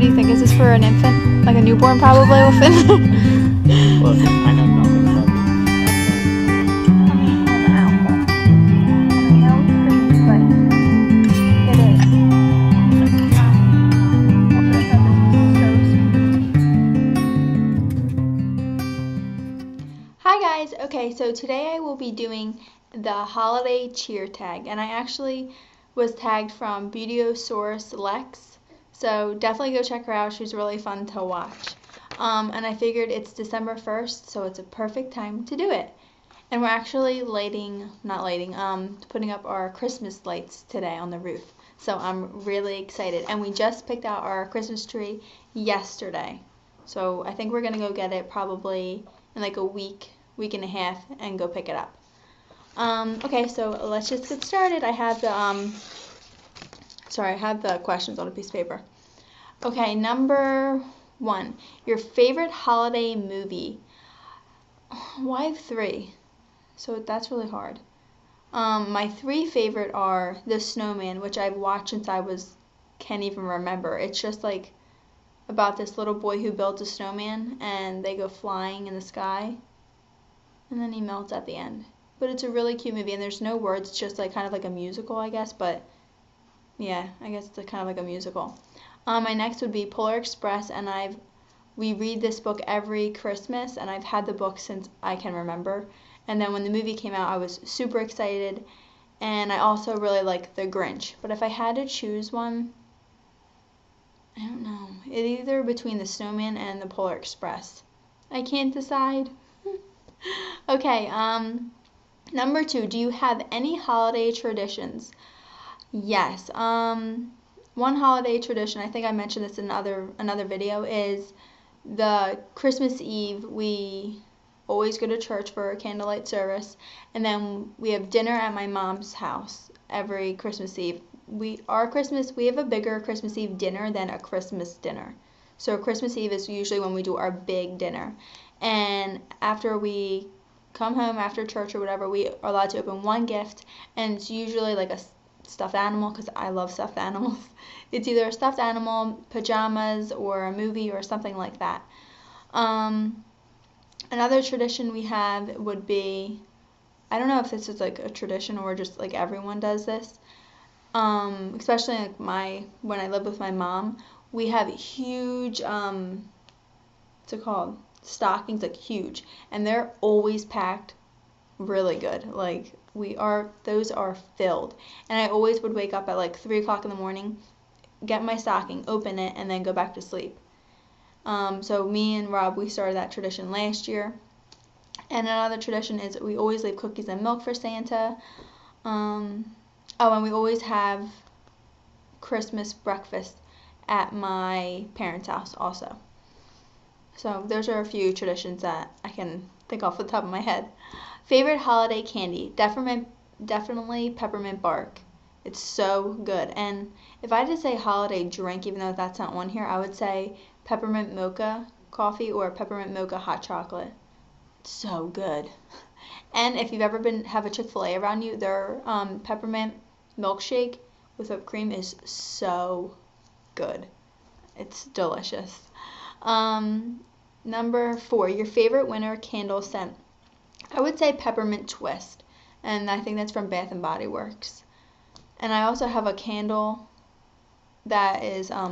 What do you think? Is this for an infant? Like a newborn probably with Look, I know nothing about this. Hi guys, okay, so today I will be doing the holiday cheer tag, and I actually was tagged from beautyosaurus Lex, so definitely go check her out. She's really fun to watch. And I figured it's December 1st, so it's a perfect time to do it. And we're actually putting up our Christmas lights today on the roof. So I'm really excited. And we just picked out our Christmas tree yesterday. So I think we're going to go get it probably in like a week and a half and go pick it up. Okay, so let's just get started. I have the questions on a piece of paper. Okay, number 1, your favorite holiday movie. Well, I have 3, so that's really hard. My 3 favorite are The Snowman, which I've watched since can't even remember. It's just like about this little boy who builds a snowman and they go flying in the sky and then he melts at the end. But it's a really cute movie and there's no words. It's just like kind of like a musical, I guess, but yeah, I guess it's kind of like a musical. My next would be Polar Express, and we read this book every Christmas, and I've had the book since I can remember. And then when the movie came out, I was super excited, and I also really like The Grinch. But if I had to choose one, I don't know. It's either between The Snowman and The Polar Express. I can't decide. Okay, number 2, do you have any holiday traditions? Yes. One holiday tradition, I think I mentioned this in another video, is the Christmas Eve. We always go to church for a candlelight service, and then we have dinner at my mom's house every Christmas Eve. We have a bigger Christmas Eve dinner than a Christmas dinner. So Christmas Eve is usually when we do our big dinner. And after we come home after church or whatever, we are allowed to open one gift, and it's usually like a stuffed animal, because I love stuffed animals. It's either a stuffed animal, pajamas, or a movie or something like that. Another tradition we have would be, I don't know if this is like a tradition or just like everyone does this, especially like when I live with my mom, we have huge, what's it called? Stockings, like huge, and they're always packed really good. Like those are filled, and I always would wake up at like 3 o'clock in the morning, get my stocking, open it, and then go back to sleep. So me and Rob, we started that tradition last year. And another tradition is we always leave cookies and milk for Santa. And we always have Christmas breakfast at my parents' house also. So those are a few traditions that I can think off the top of my head. Favorite holiday candy? Definitely peppermint bark. It's so good. And if I had to say holiday drink, even though that's not one here, I would say peppermint mocha coffee or peppermint mocha hot chocolate. It's so good. And if you've ever have a Chick-fil-A around you, their peppermint milkshake with whipped cream is so good. It's delicious. Number 4, your favorite winter candle scent. I would say peppermint twist, and I think that's from Bath and Body Works. And I also have a candle that is, I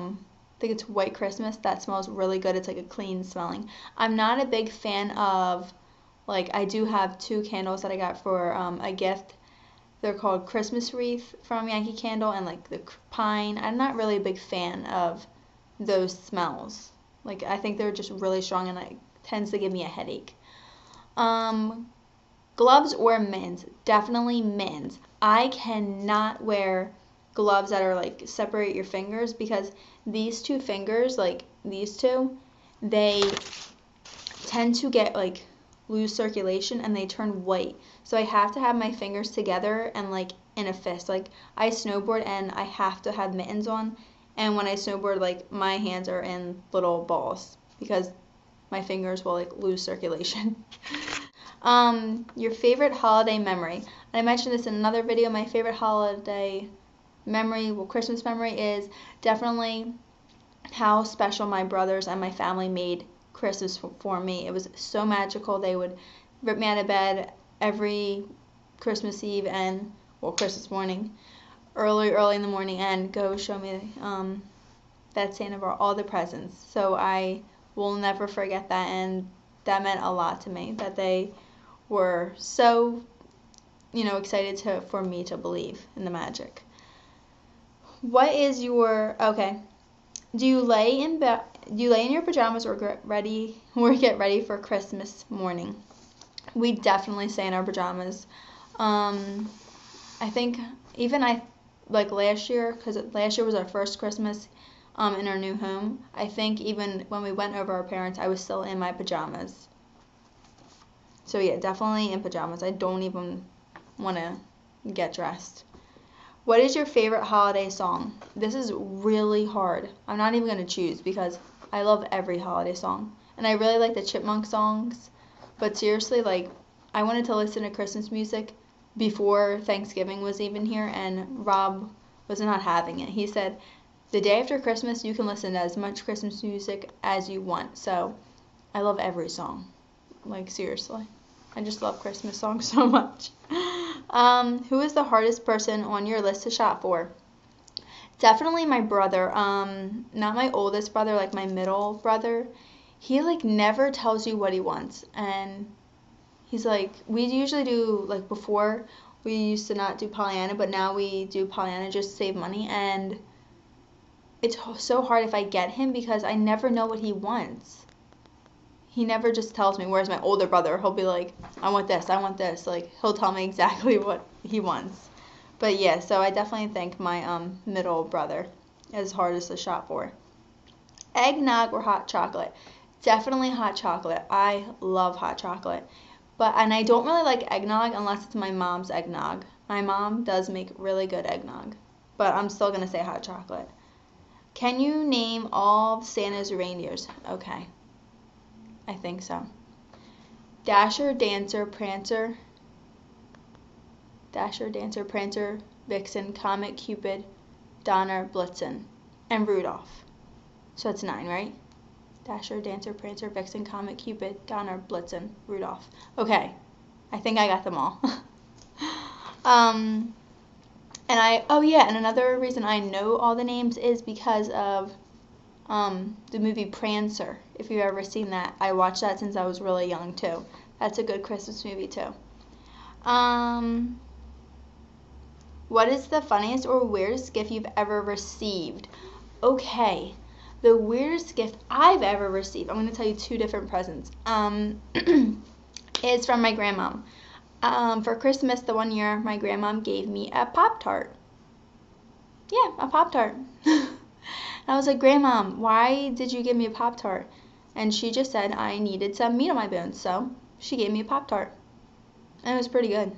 think it's White Christmas, that smells really good. It's like a clean smelling. I'm not a big fan of, like, I do have 2 candles that I got for a gift. They're called Christmas Wreath from Yankee Candle and like the pine. I'm not really a big fan of those smells. Like, I think they're just really strong and it tends to give me a headache. Gloves or mittens? Definitely mittens. I cannot wear gloves that are like separate your fingers, because these 2 fingers, like these 2, they tend to get like lose circulation and they turn white. So I have to have my fingers together and like in a fist. Like I snowboard and I have to have mittens on. And when I snowboard, like my hands are in little balls because my fingers will like lose circulation. Your favorite holiday memory. I mentioned this in another video. My favorite holiday memory, well, Christmas memory, is definitely how special my brothers and my family made Christmas for me. It was so magical. They would rip me out of bed every Christmas Eve and, well, Christmas morning, early in the morning, and go show me that Santa brought all the presents. So I will never forget that, and that meant a lot to me, that they were so, excited for me to believe in the magic. What is your, okay, do you lay in your pajamas or get ready for Christmas morning? We definitely stay in our pajamas. I think like last year, because last year was our first Christmas in our new home. I think even when we went over our parents, I was still in my pajamas. So yeah, definitely in pajamas. I don't even want to get dressed. What is your favorite holiday song? This is really hard. I'm not even going to choose because I love every holiday song. And I really like the Chipmunk songs. But seriously, like, I wanted to listen to Christmas music before Thanksgiving was even here, and Rob was not having it. He said, the day after Christmas, you can listen to as much Christmas music as you want. So I love every song. Like, seriously. I just love Christmas songs so much. Who is the hardest person on your list to shop for? Definitely my brother. Not my oldest brother, like my middle brother. He like never tells you what he wants, and he's like, we usually do, like, before we used to not do Pollyanna, but now we do Pollyanna just to save money, and it's so hard if I get him because I never know what he wants. He never just tells me, whereas my older brother, he'll be like, I want this. Like, he'll tell me exactly what he wants. But yeah, so I definitely think my middle brother is hardest to shop for. Eggnog or hot chocolate? Definitely hot chocolate. I love hot chocolate. And I don't really like eggnog unless it's my mom's eggnog. My mom does make really good eggnog. But I'm still going to say hot chocolate. Can you name all of Santa's reindeers? Okay. I think so. Dasher, Dancer, Prancer, Vixen, Comet, Cupid, Donner, Blitzen, and Rudolph. So that's 9, right? Dasher, Dancer, Prancer, Vixen, Comet, Cupid, Donner, Blitzen, Rudolph. Okay. I think I got them all. And another reason I know all the names is because of the movie Prancer. If you've ever seen that, I watched that since I was really young too. That's a good Christmas movie too. What is the funniest or weirdest gift you've ever received? Okay, the weirdest gift I've ever received, I'm going to tell you 2 different presents, is from my grandmom. For Christmas, the one year, my grandmom gave me a Pop-Tart. Yeah, a Pop-Tart. And I was like, Grandmom, why did you give me a Pop-Tart? And she just said I needed some meat on my bones, so she gave me a Pop-Tart. And it was pretty good.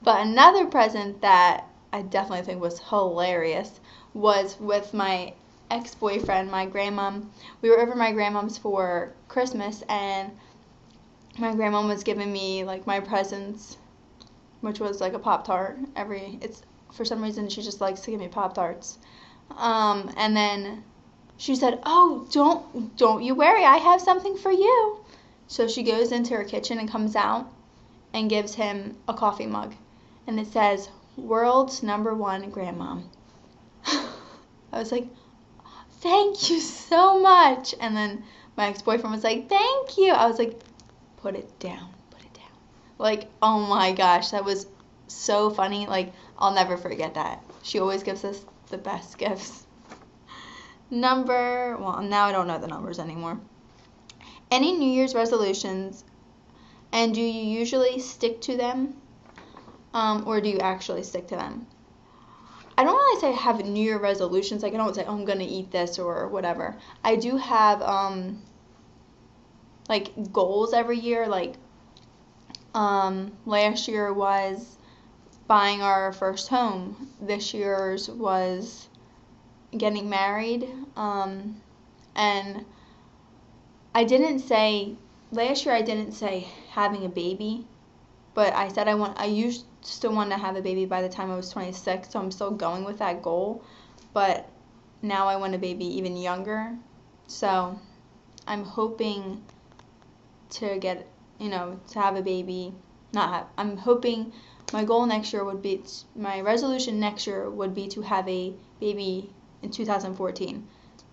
But another present that I definitely think was hilarious was with my ex-boyfriend, my grandmom. We were over my grandmom's for Christmas, and my grandmom was giving me, like, my presents, which was like a Pop-Tart. For some reason, she just likes to give me Pop-Tarts. And then she said, oh, don't you worry, I have something for you. So she goes into her kitchen and comes out and gives him a coffee mug. And it says, world's #1 grandmom. I was like, thank you so much. And then my ex-boyfriend was like, thank you. I was like, put it down. Like, oh my gosh, that was so funny. Like, I'll never forget that. She always gives us the best gifts. Now I don't know the numbers anymore. Any New Year's resolutions, and do you usually stick to them, or do you actually stick to them? I don't really say I have New Year resolutions. Like, I don't say, oh, I'm going to eat this or whatever. I do have, like, goals every year. Like, last year was buying our first home. This year's was getting married. And last year I didn't say having a baby, but I said I used to want to have a baby by the time I was 26, so I'm still going with that goal. But now I want a baby even younger. So I'm hoping to get, to have a baby. I'm hoping my goal next year would be, my resolution next year would be to have a baby in 2014.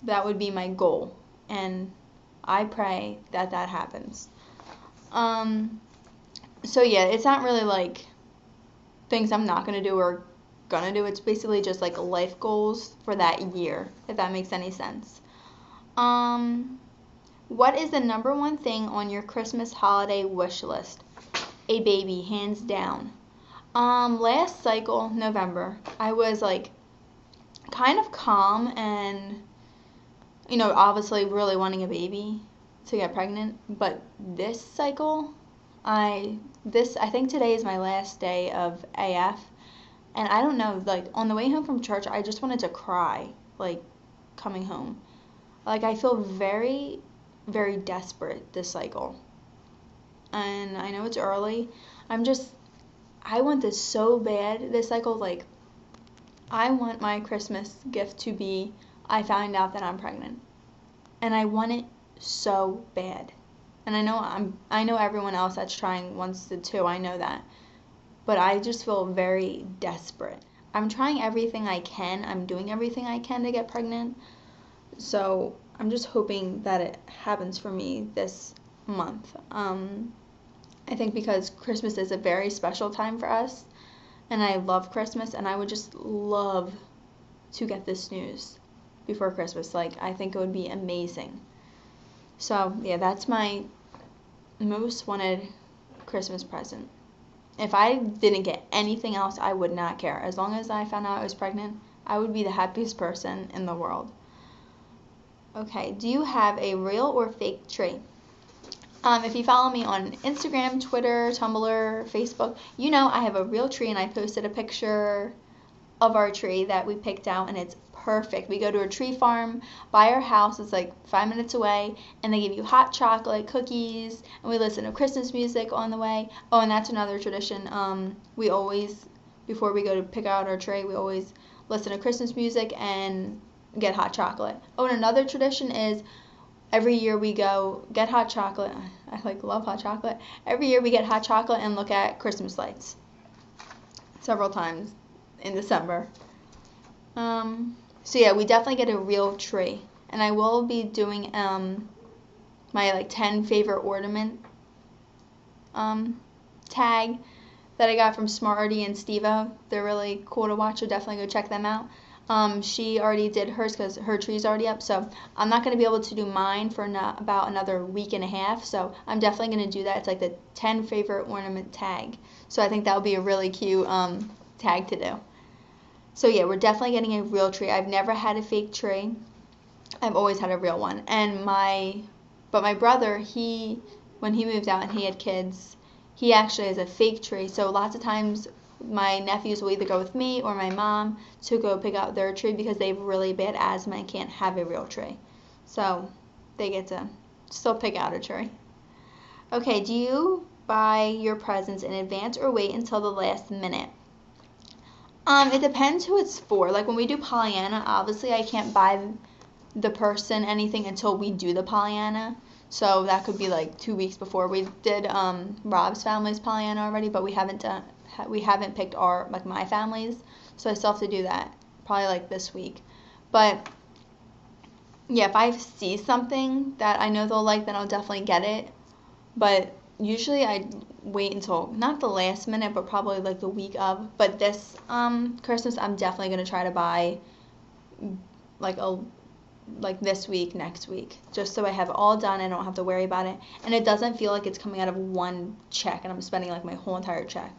That would be my goal. And I pray that that happens. So yeah, it's not really like things I'm not going to do or going to do. It's basically just like life goals for that year, if that makes any sense. What is the number one thing on your Christmas holiday wish list? A baby, hands down. Last cycle, November, I was like kind of calm and, obviously really wanting a baby to get pregnant. But this cycle, I think today is my last day of AF, and I don't know, like on the way home from church, I just wanted to cry, like coming home. Like I feel very, very desperate this cycle. And I know it's early. I want this so bad this cycle. Like, I want my Christmas gift to be, I found out that I'm pregnant. And I want it so bad. And I know everyone else that's trying wants it too. I know that. But I just feel very desperate. I'm trying everything I can. I'm doing everything I can to get pregnant. So I'm just hoping that it happens for me this month. I think because Christmas is a very special time for us, and I love Christmas, and I would just love to get this news before Christmas. Like, I think it would be amazing. So, yeah, that's my most wanted Christmas present. If I didn't get anything else, I would not care. As long as I found out I was pregnant, I would be the happiest person in the world. Okay, do you have a real or fake tree? If you follow me on Instagram, Twitter, Tumblr, Facebook, I have a real tree, and I posted a picture of our tree that we picked out, and it's perfect. We go to a tree farm by our house. It's like 5 minutes away, and they give you hot chocolate, cookies, and we listen to Christmas music on the way. Oh, and that's another tradition. We always, before we go to pick out our tree, we always listen to Christmas music and get hot chocolate. Oh, and another tradition is every year we go get hot chocolate. I love hot chocolate. Every year we get hot chocolate and look at Christmas lights several times in December. So yeah, we definitely get a real tree, and I will be doing my 10 favorite ornament tag that I got from Smarty and Stevo. They're really cool to watch, so definitely go check them out. She already did hers because her tree's already up, so I'm not going to be able to do mine for about another week and a half, so I'm definitely going to do that. It's like the 10 favorite ornament tag, so I think that would be a really cute tag to do. So yeah, we're definitely getting a real tree. I've never had a fake tree. I've always had a real one. But my brother, when he moved out and he had kids, he actually has a fake tree, so lots of times my nephews will either go with me or my mom to go pick out their tree because they have really bad asthma and can't have a real tree. So they get to still pick out a tree. Okay, do you buy your presents in advance or wait until the last minute? It depends who it's for. Like when we do Pollyanna, obviously I can't buy the person anything until we do the Pollyanna. So that could be like 2 weeks before. We did Rob's family's Pollyanna already, but we haven't picked my family's, so I still have to do that probably this week. But yeah, if I see something that I know they'll like, then I'll definitely get it. But usually I wait until not the last minute, but probably the week of. But this Christmas, I'm definitely gonna try to buy this week, next week, just so I have it all done and I don't have to worry about it, and it doesn't feel like it's coming out of one check and I'm spending my whole entire check.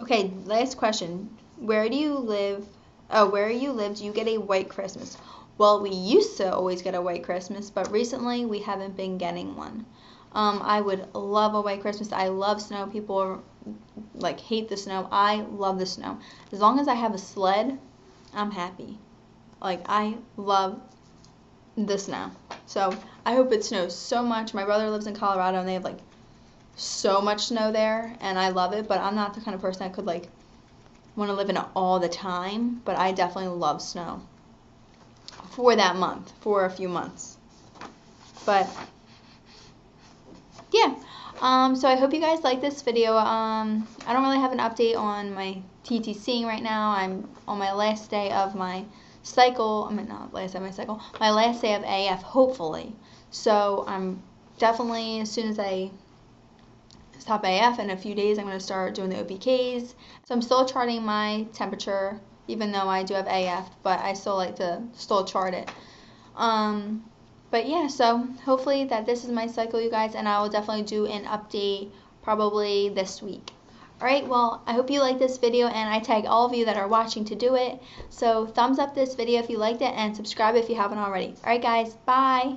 Okay, last question. Where you live, do you get a white Christmas? Well, we used to always get a white Christmas, but recently we haven't been getting one. I would love a white Christmas. I love snow. People hate the snow. I love the snow. As long as I have a sled, I'm happy. I love the snow. So I hope it snows so much. My brother lives in Colorado, and they have so much snow there, and I love it, but I'm not the kind of person that could want to live in it all the time, but I definitely love snow for that month, for a few months. But yeah, so I hope you guys like this video. I don't really have an update on my TTCing right now. I'm on my last day of my cycle. I mean, not last day of my cycle, my last day of AF, hopefully. So I'm definitely, as soon as I stop AF in a few days, I'm going to start doing the OPKs. So I'm still charting my temperature, even though I do have AF, but I still like to still chart it. But yeah, so hopefully that this is my cycle, you guys, and I will definitely do an update probably this week. Alright, well, I hope you like this video, and I tag all of you that are watching to do it. So thumbs up this video if you liked it, and subscribe if you haven't already. Alright guys, bye!